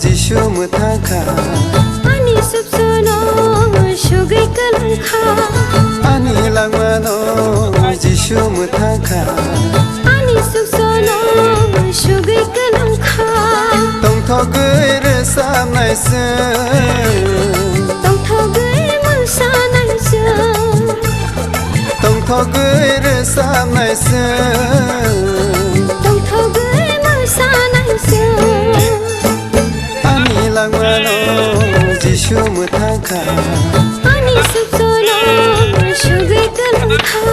जिसु मुथाखा आनी सबसनो शुगै कलंखा आनी लांगमानो जिसु मुथाखा आनी सबसनो शुगै कलंखा तंथगै रोजाबनायसो तंथगै मोसानायसो तंथगै रोजाबनायसो तंथगै मोसानायसो लांगमानो जिसु मुथाखा आनी सबसनो शुगै कलंखा